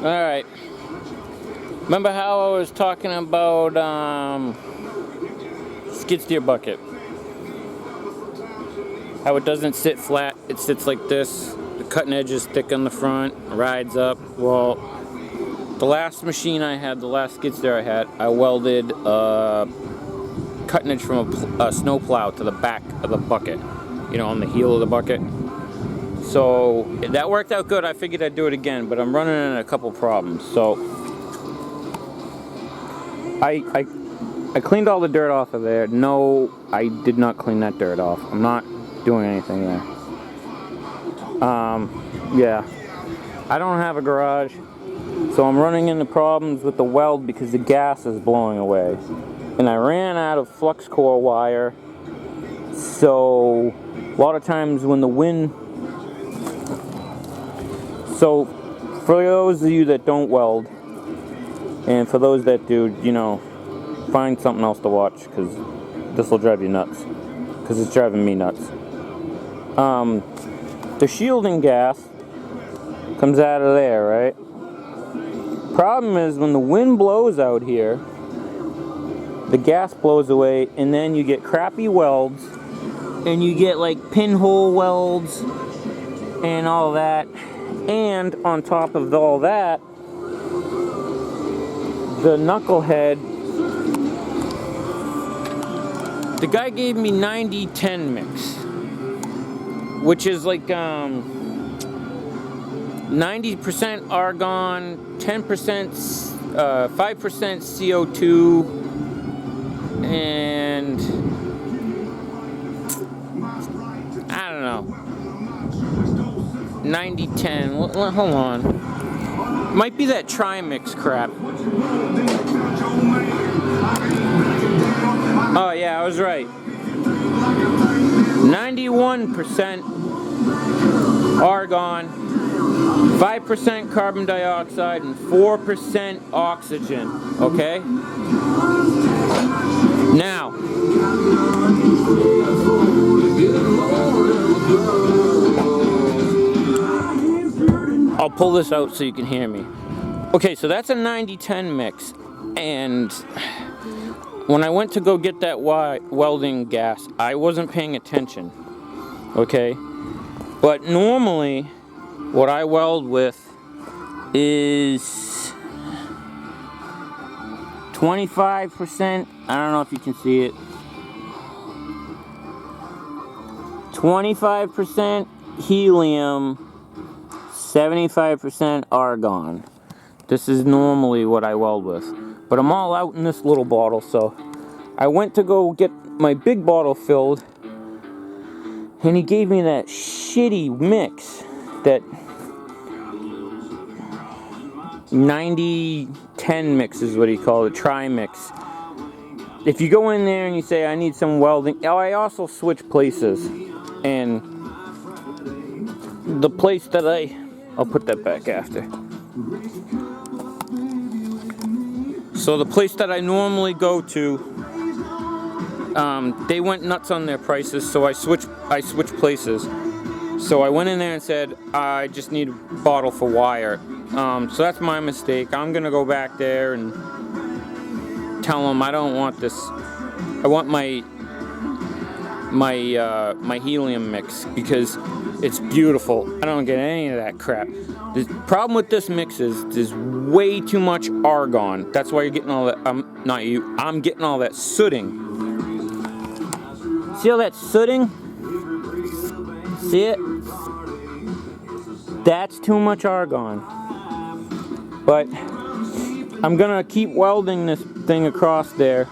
Alright. Remember how I was talking about Skidsteer bucket? How it doesn't sit flat, it sits like this. The cutting edge is thick on the front, rides up. Well, the last machine I had, the last Skidsteer I had, I welded cutting edge from a snow plow to the back of the bucket. You know, on the heel of the bucket. So that worked out good. I figured I'd do it again, but I'm running into a couple problems. So I cleaned all the dirt off of there. No, I did not clean that dirt off. I'm not doing anything there. Yeah, I don't have a garage, so I'm running into problems with the weld because the gas is blowing away. And I ran out of flux core wire, so a lot of times when the wind... So, for those of you that don't weld, and for those that do, you know, find something else to watch, because this will drive you nuts. Because it's driving me nuts. The shielding gas comes out of there, right? Problem is, when the wind blows out here, the gas blows away, and then you get crappy welds, and you get like pinhole welds, and all that. And on top of all that, the knucklehead, the guy gave me 90-10 mix, which is like 90% argon, 10%, 5% CO2, and I don't know. 90-10. Hold on. Might be that tri-mix crap. Oh yeah, I was right. 91% argon, 5% carbon dioxide, and 4% oxygen. Okay? Now, I'll pull this out so you can hear me. Okay, so that's a 90-10 mix, and when I went to go get that welding gas, I wasn't paying attention, okay? But normally, what I weld with is 25%, I don't know if you can see it, 25% helium, 75% argon. This is normally what I weld with. But I'm all out in this little bottle, so I went to go get my big bottle filled, and he gave me that shitty mix, that 90-10 mix is what he called it, tri-mix. If you go in there and you say, I need some welding, oh, I also switch places, and the place that I'll put that back after. So the place that I normally go to, they went nuts on their prices, so I switched places. So I went in there and said, I just need a bottle for wire. So that's my mistake. I'm gonna go back there and tell them I don't want this. I want my helium mix because it's beautiful. I don't get any of that crap. The problem with this mix is there's way too much argon. That's why you're getting all that. Not you. I'm getting all that sooting. See all that sooting? See it? That's too much argon. But I'm gonna keep welding this thing across there,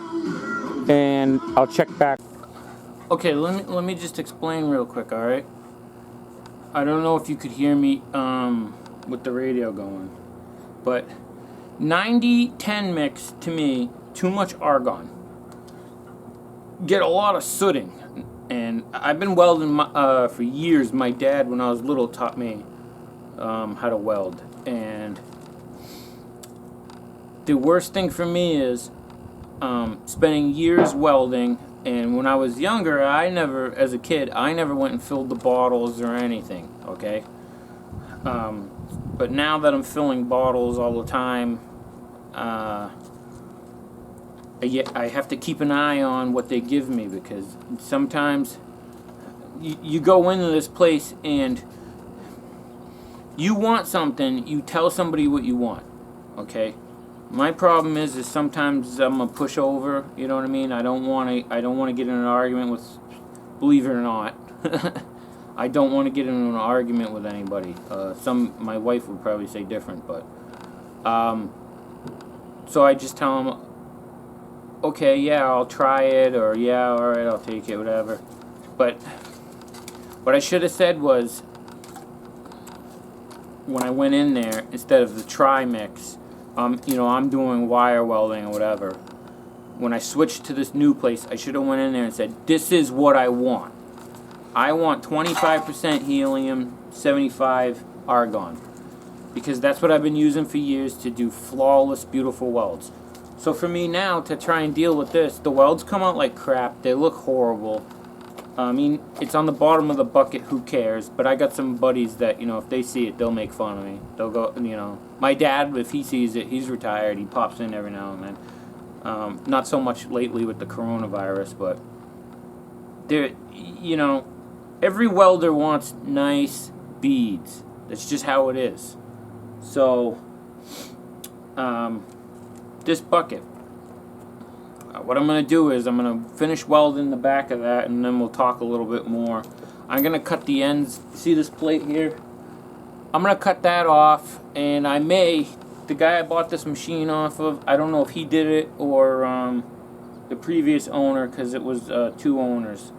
and I'll check back. Okay, let me just explain real quick, all right? I don't know if you could hear me with the radio going, but 90-10 mix, to me, too much argon. Get a lot of sooting, and I've been welding for years. My dad, when I was little, taught me how to weld, and the worst thing for me is spending years welding. And when I was younger, as a kid, I never went and filled the bottles or anything, okay? But now that I'm filling bottles all the time, I have to keep an eye on what they give me, because sometimes you go into this place and you want something, you tell somebody what you want, okay? My problem is sometimes I'm a pushover, you know what I mean? I don't want to get in an argument with, believe it or not, I don't want to get into an argument with anybody. My wife would probably say different, but so I just tell them, okay, yeah, I'll try it, or yeah, all right, I'll take it, whatever. But what I should have said was, when I went in there, instead of the tri-mix, you know, I'm doing wire welding or whatever. When I switched to this new place, I should have went in there and said, this is what I want. I want 25% helium, 75 argon. Because that's what I've been using for years to do flawless, beautiful welds. So for me now, to try and deal with this, the welds come out like crap. They look horrible. I mean, it's on the bottom of the bucket, who cares? But I got some buddies that, you know, if they see it, they'll make fun of me. They'll go, you know. My dad, if he sees it, he's retired. He pops in every now and then. Not so much lately with the coronavirus, but there, you know, every welder wants nice beads. That's just how it is. So, this bucket, what I'm going to do is I'm going to finish welding the back of that, and then we'll talk a little bit more. I'm going to cut the ends. See this plate here? I'm going to cut that off, and I may, the guy I bought this machine off of, I don't know if he did it or the previous owner, because it was 2 owners.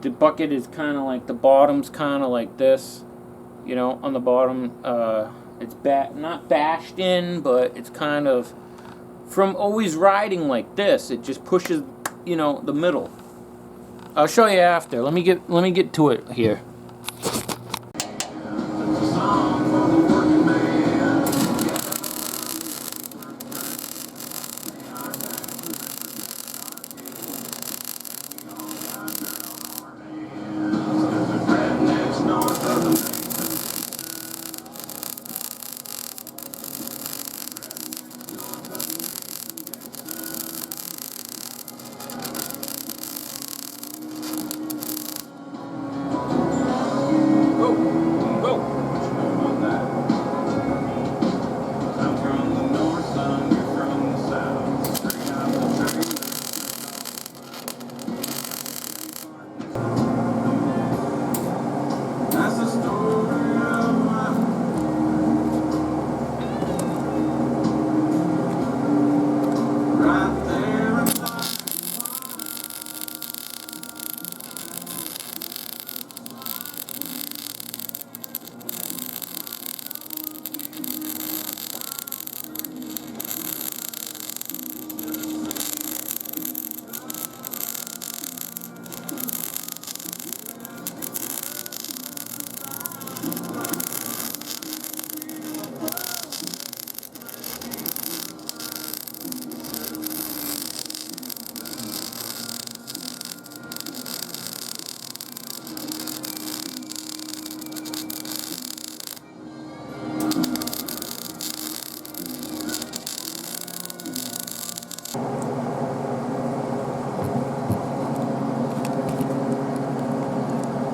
The bucket is kind of like, the bottom's kind of like this, you know, on the bottom. It's not bashed in, but it's kind of, from always riding like this, it just pushes, you know, the middle. I'll show you after. Let me get to it here.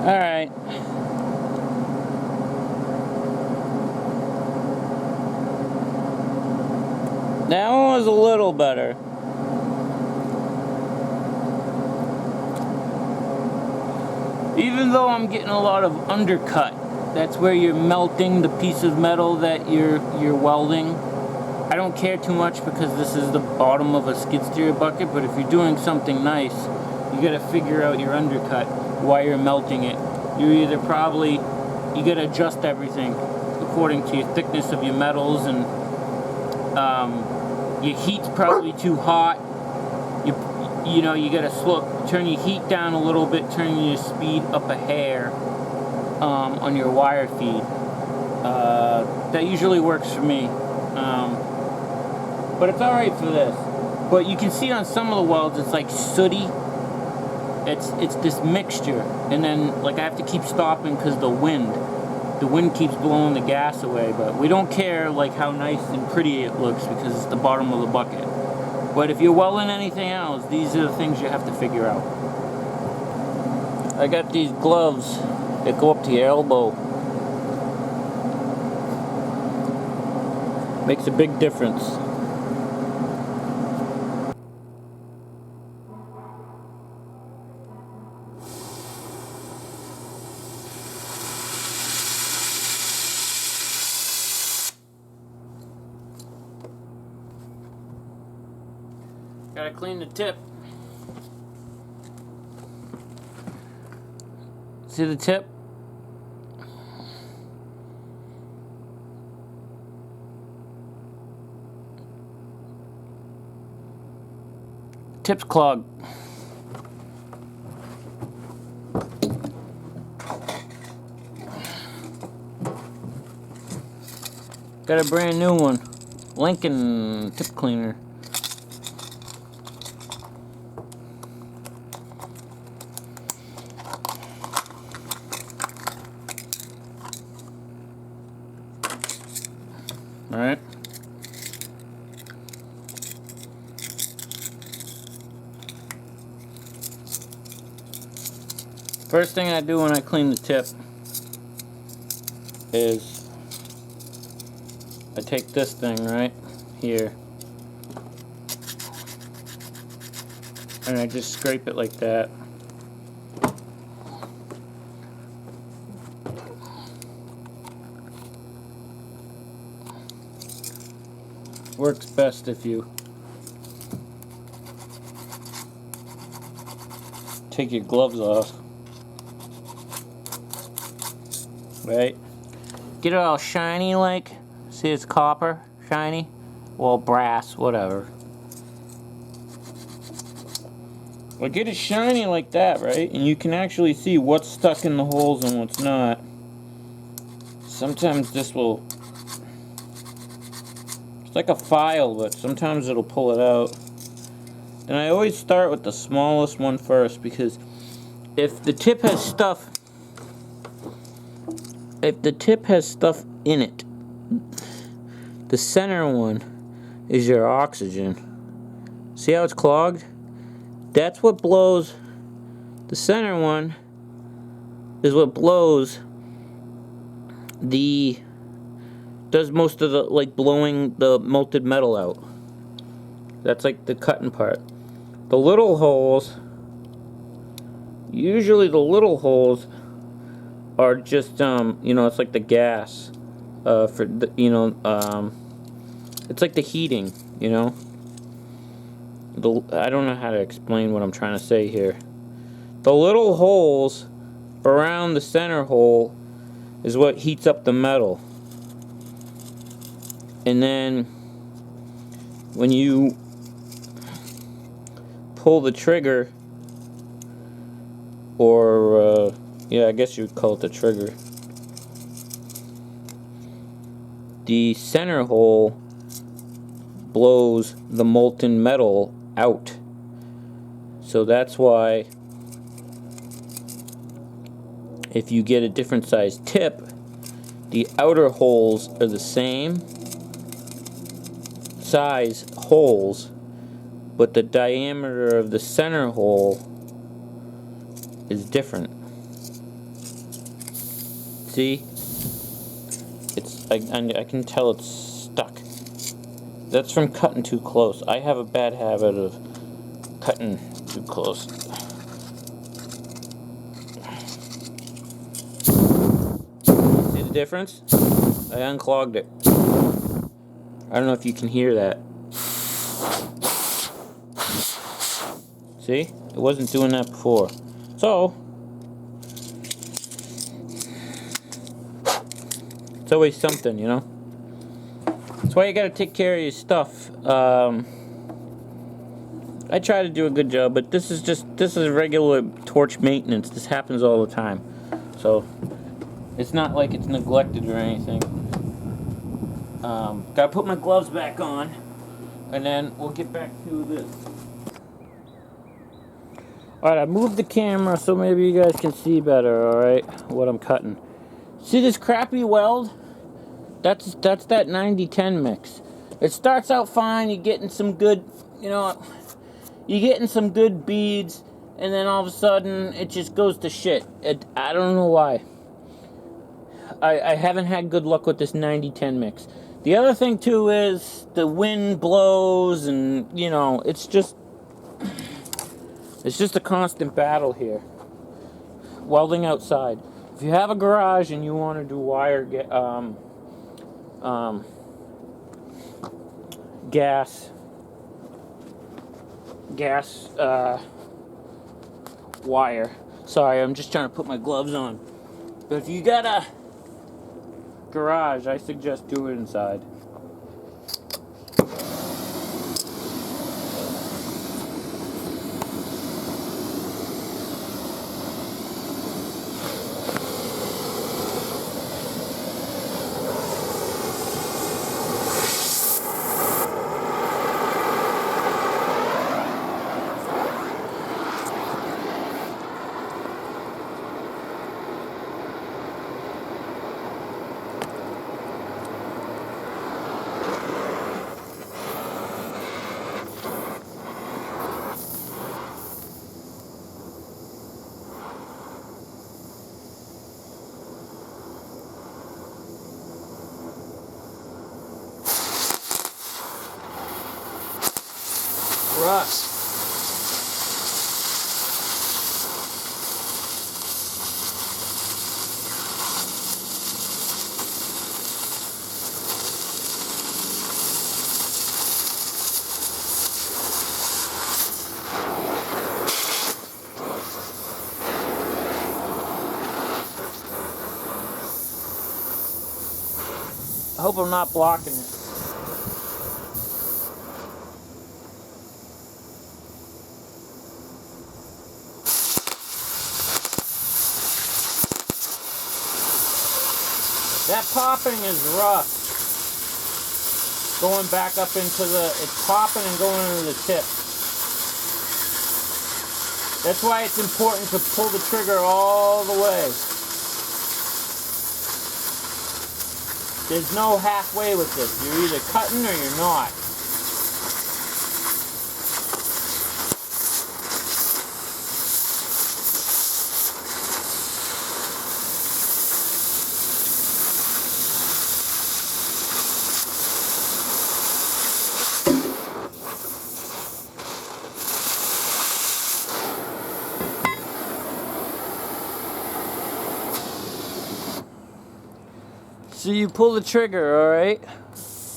Alright. That one was a little better. Even though I'm getting a lot of undercut, that's where you're melting the piece of metal that you're welding. I don't care too much because this is the bottom of a Skidsteer bucket, but if you're doing something nice, you gotta figure out your undercut while you're melting it. You gotta adjust everything according to your thickness of your metals, and your heat's probably too hot. You know, you gotta turn your heat down a little bit, turn your speed up a hair on your wire feed. That usually works for me. But it's alright for this. But you can see on some of the welds it's like sooty. it's this mixture, and then like I have to keep stopping because the wind keeps blowing the gas away. But we don't care like how nice and pretty it looks because it's the bottom of the bucket. But if you're welding anything else, these are the things you have to figure out. I got these gloves that go up to your elbow. Makes a big difference. Gotta clean the tip. See the tip? Tip's clogged. Got a brand new one. Lincoln tip cleaner. Alright. First thing I do when I clean the tip is I take this thing right here and I just scrape it like that. Works best if you take your gloves off. Right? Get it all shiny like. See, it's copper, shiny. Well, brass, whatever. Well, get it shiny like that, right? And you can actually see what's stuck in the holes and what's not. Sometimes this will... It's like a file, but sometimes it'll pull it out. And I always start with the smallest one first, because if the tip has stuff... If the tip has stuff in it, the center one is your oxygen. See how it's clogged? That's what blows. The center one is what blows does most of the, like, blowing the melted metal out. That's like the cutting part. The little holes, usually the little holes are just, you know, it's like the gas, for the, you know, it's like the heating, you know. I don't know how to explain what I'm trying to say here. The little holes around the center hole is what heats up the metal. And then when you pull the trigger, or yeah, I guess you would call it the trigger, the center hole blows the molten metal out. So that's why if you get a different size tip, the outer holes are the same size holes, but the diameter of the center hole is different. See? I can tell it's stuck. That's from cutting too close. I have a bad habit of cutting too close. See the difference? I unclogged it. I don't know if you can hear that. See? It wasn't doing that before. So, it's always something, you know? That's why you gotta take care of your stuff. I try to do a good job, but this is regular torch maintenance. This happens all the time. So, it's not like it's neglected or anything. Gotta put my gloves back on, and then we'll get back to this. Alright, I moved the camera so maybe you guys can see better, alright, what I'm cutting. See this crappy weld? That's that 90-10 mix. It starts out fine, you're getting some good, you know, you're getting some good beads, and then all of a sudden it just goes to shit. I don't know why. I haven't had good luck with this 90-10 mix. The other thing too is the wind blows, and you know, it's just a constant battle here. Welding outside. If you have a garage and you want to do wire gas wire. Sorry, I'm just trying to put my gloves on. But if you got a garage, I suggest do it inside. Rust. I hope I'm not blocking it. That popping is rust. Going back up into it's popping and going into the tip. That's why it's important to pull the trigger all the way. There's no halfway with this. You're either cutting or you're not. So you pull the trigger, all right?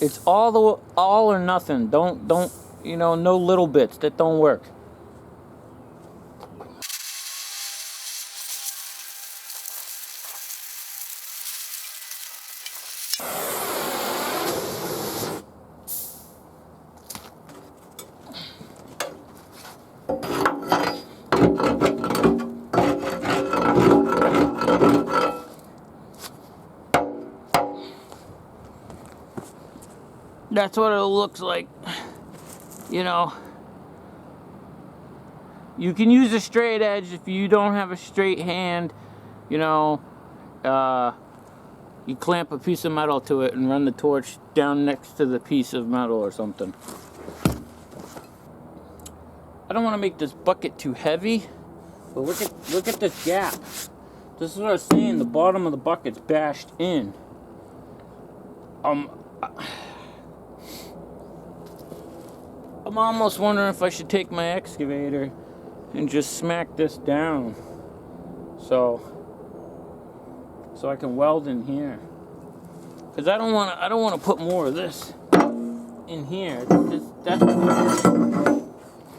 It's all or nothing. Don't, you know, no little bits. That don't work. That's what it looks like. You know, you can use a straight edge if you don't have a straight hand. You know, you clamp a piece of metal to it and run the torch down next to the piece of metal or something. I don't want to make this bucket too heavy, but look at this gap. This is what I was saying. The bottom of the bucket's bashed in. I'm almost wondering if I should take my excavator and just smack this down so I can weld in here, because I don't want to put more of this in here.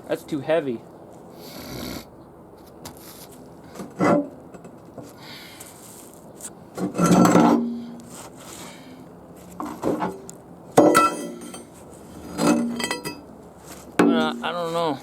That's too heavy. I don't know.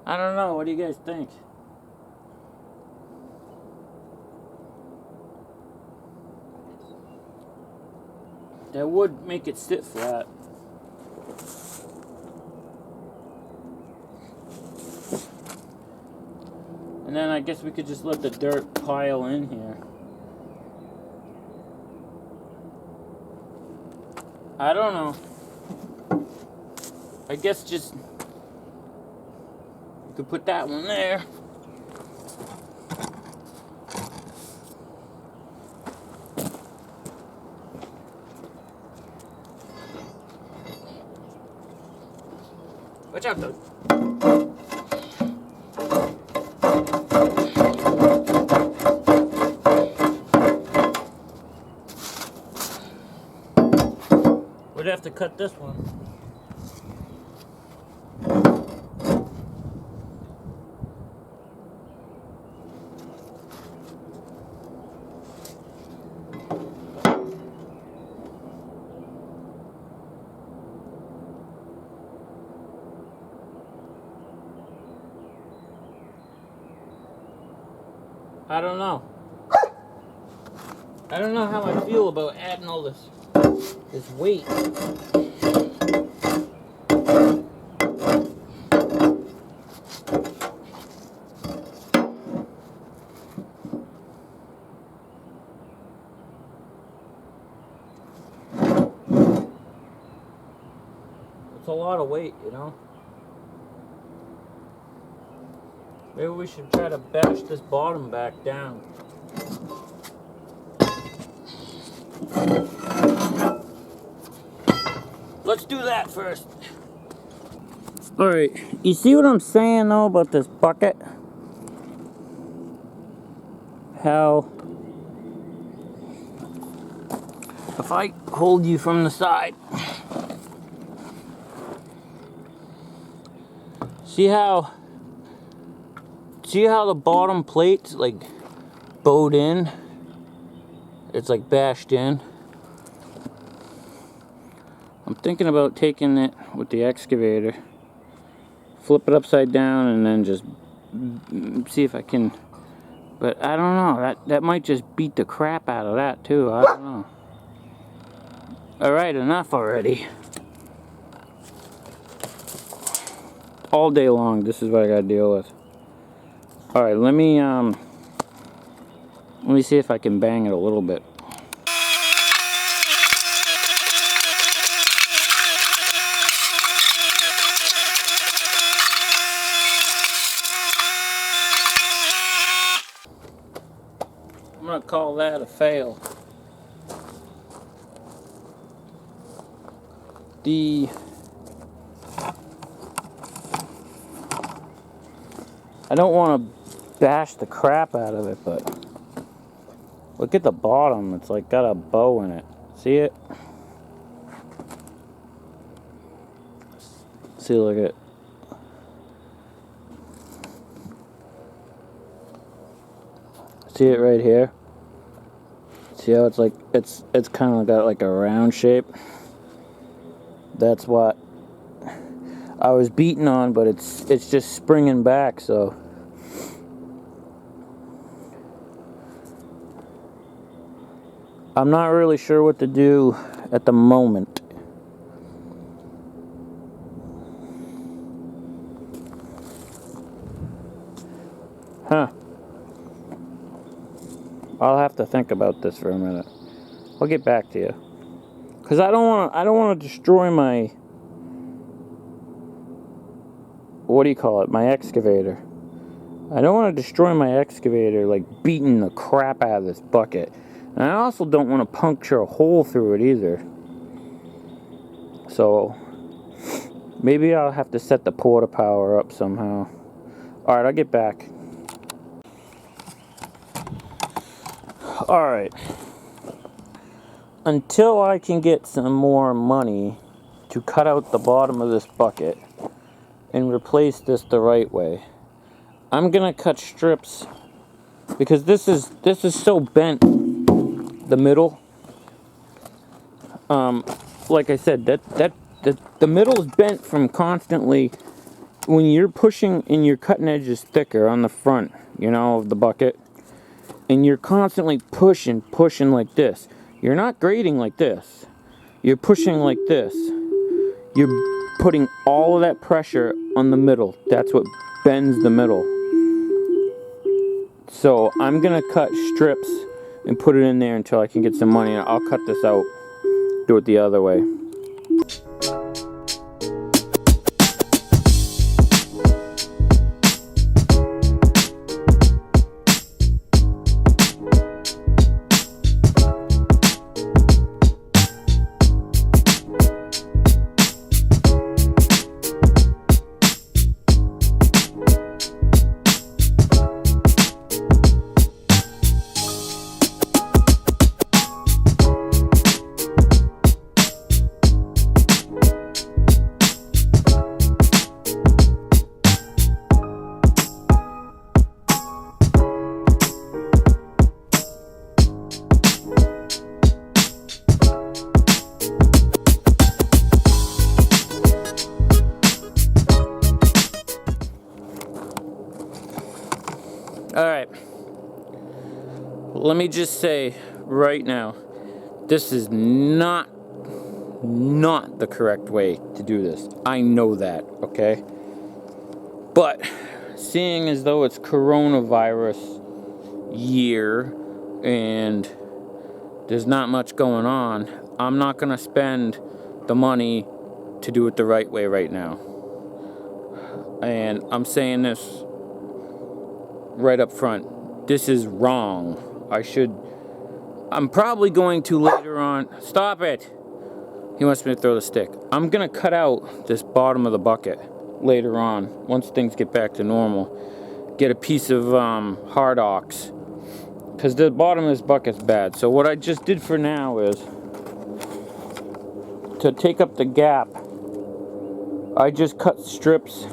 I don't know. What do you guys think? That would make it sit flat. And then I guess we could just let the dirt pile in here. I don't know. I guess just... you could put that one there. Watch out, though. We'd have to cut this one. I don't know. I don't know how I feel about adding all this weight. It's a lot of weight, you know? Maybe we should try to bash this bottom back down. Let's do that first. Alright, you see what I'm saying though about this bucket? How if I hold you from the side, see how the bottom plate's like bowed in? It's like bashed in. I'm thinking about taking it with the excavator, flip it upside down, and then just see if I can. But I don't know. That might just beat the crap out of that too. I don't know. Alright, enough already. All day long, this is what I gotta deal with. Alright, let me see if I can bang it a little bit. I'm gonna call that a fail. I don't want to bash the crap out of it, but look at the bottom. It's like got a bow in it. See it? See, look at it. See it right here? See how it's like, it's kind of got like a round shape? That's what I was beating on, but it's just springing back, so. I'm not really sure what to do at the moment. Huh. I'll have to think about this for a minute. I'll get back to you. Cause I don't want to destroy my, what do you call it? My excavator. I don't want to destroy my excavator like beating the crap out of this bucket. And I also don't want to puncture a hole through it either. So maybe I'll have to set the porta power up somehow. Alright, I'll get back. Alright. Until I can get some more money to cut out the bottom of this bucket and replace this the right way, I'm gonna cut strips because this is so bent, the middle. Like I said, the middle is bent from constantly when you're pushing and your cutting edge is thicker on the front, you know, of the bucket, and you're constantly pushing like this, you're not grading like this. You're pushing like this. You're putting all of that pressure on the middle. That's what bends the middle. So I'm gonna cut strips and put it in there until I can get some money. I'll cut this out, do it the other way. Alright, let me just say right now, this is not the correct way to do this. I know that, okay? But, seeing as though it's coronavirus year and there's not much going on, I'm not going to spend the money to do it the right way right now. And I'm saying this right up front. This is wrong. I'm probably going to later on. Stop it! He wants me to throw the stick. I'm gonna cut out this bottom of the bucket later on, once things get back to normal. Get a piece of hard ox, because the bottom of this bucket's bad. So what I just did for now is to take up the gap. I just cut strips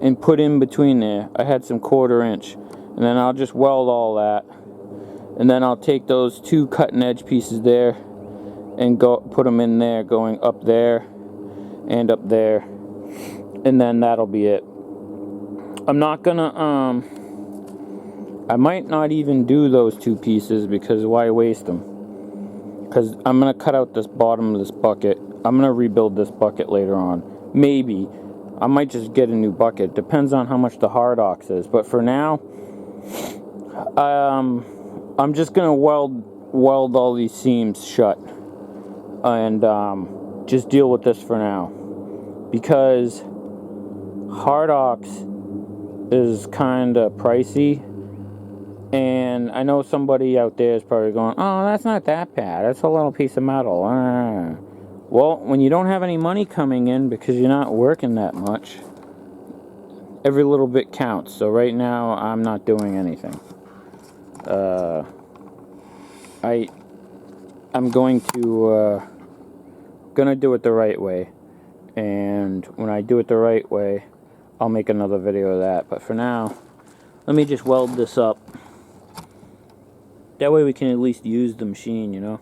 and put in between there. I had some 1/4 inch, and then I'll just weld all that, and then I'll take those 2 cutting edge pieces there and go put them in there, going up there and up there, and then that'll be it. I'm not gonna I might not even do those 2 pieces, because why waste them? Because I'm gonna cut out this bottom of this bucket. I'm gonna rebuild this bucket later on. Maybe I might just get a new bucket. Depends on how much the hard ox is. But for now, I'm just gonna weld all these seams shut, and just deal with this for now, because hard ox is kind of pricey, and I know somebody out there is probably going, "Oh, that's not that bad. That's a little piece of metal." Well, when you don't have any money coming in because you're not working that much, every little bit counts. So right now, I'm not doing anything. I'm going to gonna do it the right way, and when I do it the right way, I'll make another video of that. But for now, let me just weld this up. That way we can at least use the machine, you know.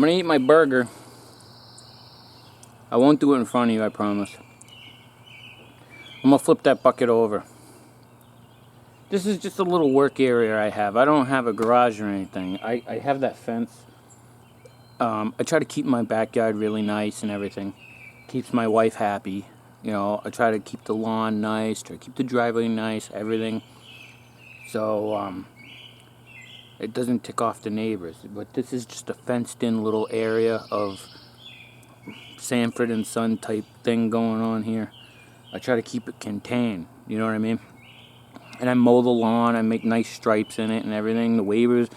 gonna eat my burger. I won't do it in front of you, I promise. I'm gonna flip that bucket over. This is just a little work area I have. I don't have a garage or anything. I have that fence. I try to keep my backyard really nice and everything. Keeps my wife happy. You know, I try to keep the lawn nice, try to keep the driveway nice, everything. So, it doesn't tick off the neighbors. But this is just a fenced-in little area of Sanford and Son type thing going on here. I try to keep it contained, you know what I mean? And I mow the lawn, I make nice stripes in it and everything. The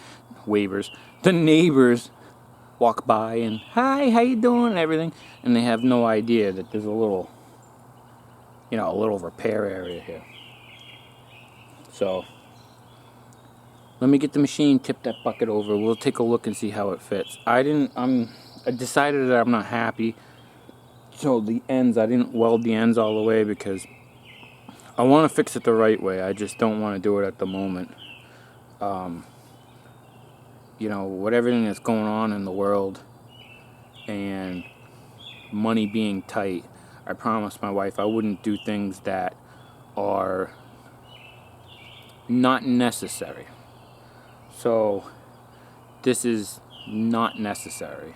neighbors walk by and, hi, how you doing, and everything. And they have no idea that there's a little, you know, a little repair area here. So, let me get the machine, tip that bucket over. We'll take a look and see how it fits. I decided that I'm not happy. So the ends, I didn't weld the ends all the way because I want to fix it the right way. I just don't want to do it at the moment. You know, with everything that's going on in the world and money being tight, I promised my wife I wouldn't do things that are not necessary. So this is not necessary.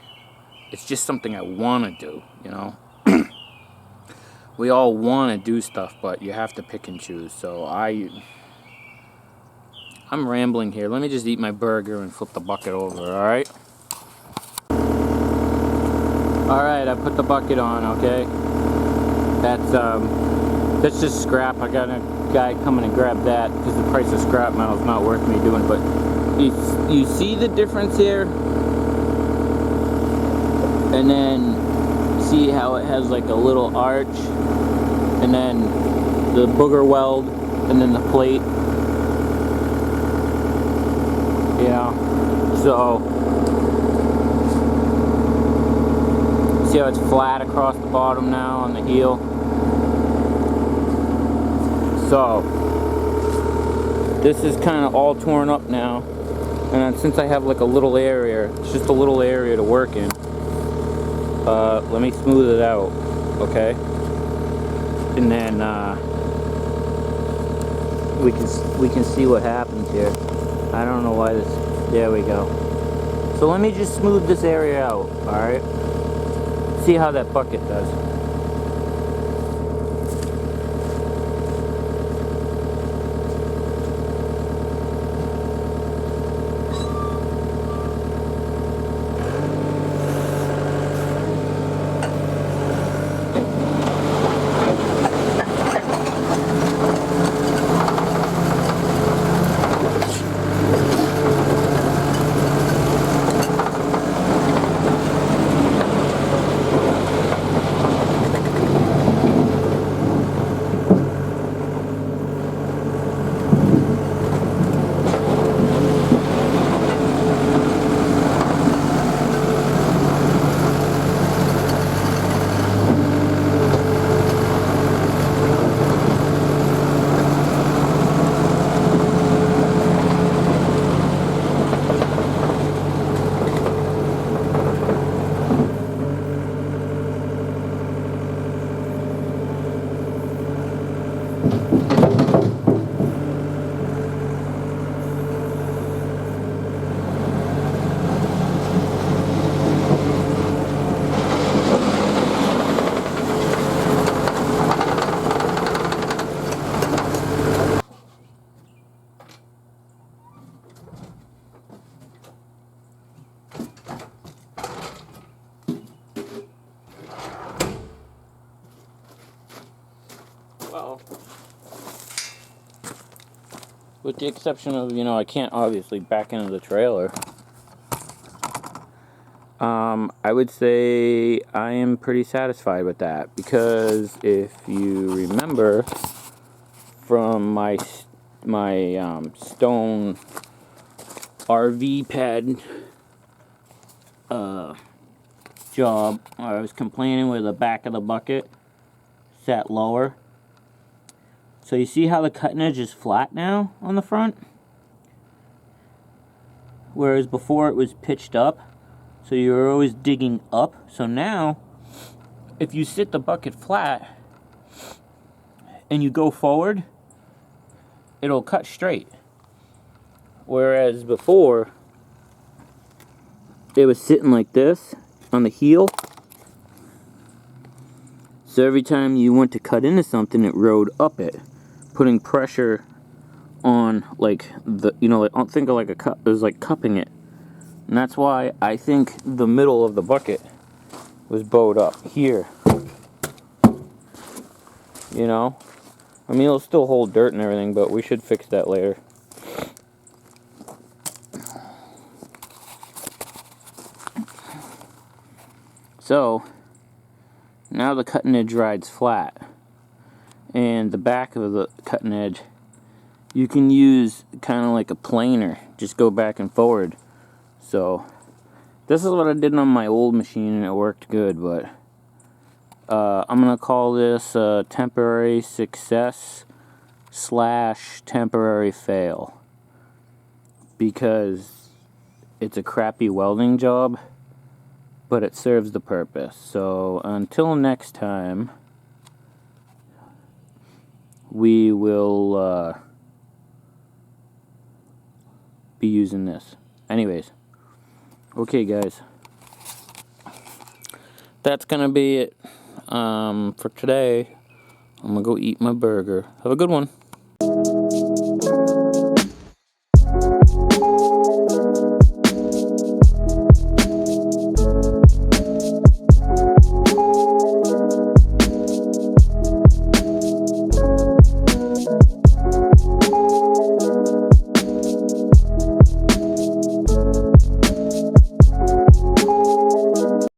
It's just something I want to do, you know. We all want to do stuff, but you have to pick and choose. So I'm rambling here. Let me just eat my burger and flip the bucket over, alright? Alright, I put the bucket on, okay? That's just scrap. I got a guy coming and grab that because the price of scrap metal is not worth me doing. But you see the difference here? And then see how it has like a little arch, and then the booger weld, and then the plate, you know. So see how it's flat across the bottom now on the heel. So this is kind of all torn up now, and then since I have like a little area, it's just a little area to work in. Let me smooth it out, okay? And then we can see what happens here. I don't know why this. There we go. So let me just smooth this area out, all right? See how that bucket does. Well, with the exception of, you know, I can't obviously back into the trailer. I would say I am pretty satisfied with that, because if you remember from my stone RV pad job, I was complaining where the back of the bucket sat lower. So you see how the cutting edge is flat now on the front? Whereas before it was pitched up. So you're always digging up. So now, if you sit the bucket flat and you go forward, it'll cut straight. Whereas before, it was sitting like this on the heel. So every time you went to cut into something, it rode up it, putting pressure on, like, the, you know, like, think of like a cup, it was like cupping it. And that's why I think the middle of the bucket was bowed up here. You know? I mean, it'll still hold dirt and everything, but we should fix that later. So, now the cutting edge rides flat. And the back of the cutting edge, you can use kind of like a planer. Just go back and forward. So, this is what I did on my old machine and it worked good, but I'm going to call this temporary success / temporary fail. Because it's a crappy welding job, but it serves the purpose. So until next time, we will be using this. Anyways, okay guys, that's gonna be it for today. I'm gonna go eat my burger. Have a good one.